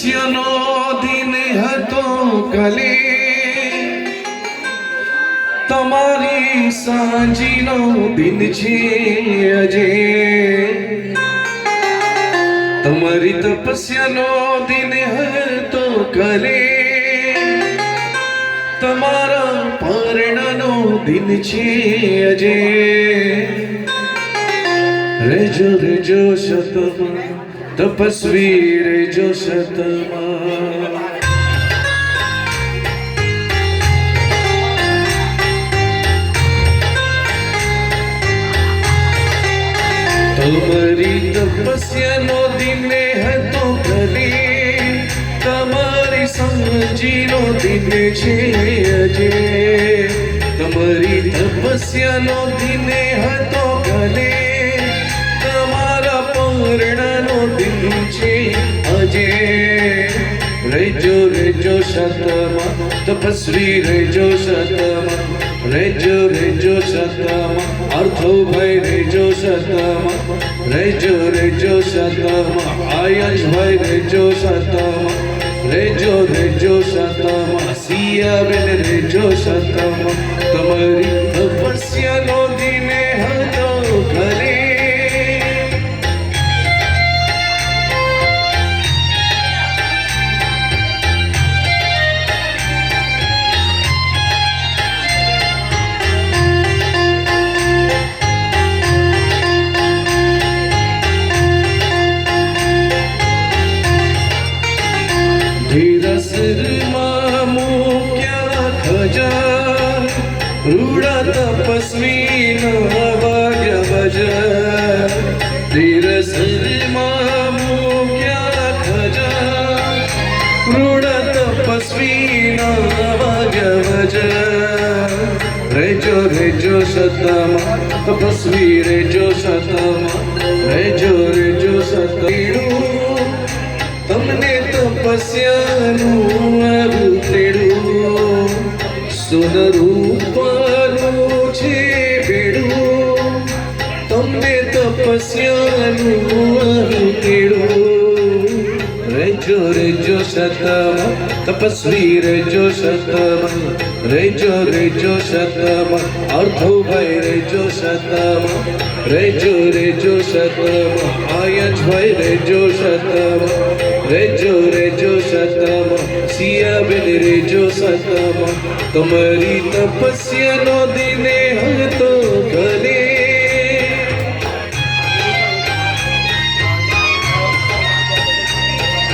તપસ્યાનો દિન હતો કાલે, તમારી સાંજીનો દિન છે આજે. તમારી તપસ્યાનો દિન હતો કાલે, તમારા પારણાનો દિન છે આજે. રેજો રેજો શતમાં તપસ્વી રેજો શતમાં. તમારી તપસ્યાનો દિન હતો કાલે, તમારી સાંજીનો દિન છે આજે. તમારી તપસ્યાનો દિન હતો કાલે, તમારા પારણાનો દિન છે આજે. રેજો રેજો શતમાં તપસ્વી રેજો શતમાં. રેજો રેજો શતમાં અર્થો ભાઈ રેજો શતમાં. રેજો રેજો શતમાં આયશ ભાઈ રેજો શતમાં. રેજો રેજો શતમાં સિયાબેન રેજો શતમાં. તમારી તપસ્યાનો દિન હતો કાલે, ધીરસરમાં મૂક્યા ખજાન, રૂડા તપસ્વીના વાગ્ય ભજન. ધીરસરમાં મૂક્યા ખજાન, રૂડા તપસ્વીના વાગ્ય ભજન. રેજો રેજો શતમાં તપસ્વી રેજો શતમાં. રેજો રેજો શતમાં તમને તપસ્યાનું અવતેડું, સુનરૂપનું છે બેડું. તમને તપસ્યાનું અવતેડું. રેજો રેજો શતમાં તપસ્વી રેજો શતમાં. રેજો રેજો શતમાં અર્થો ભાઈ રેજો શતમાં. રેજો રેજો શતમાં આયશ ભાઈ રેજો શતમાં. રેજો રેજો શતમાં સિયાબેન રેજો શતમાં. તમારી તપસ્યાનો દિને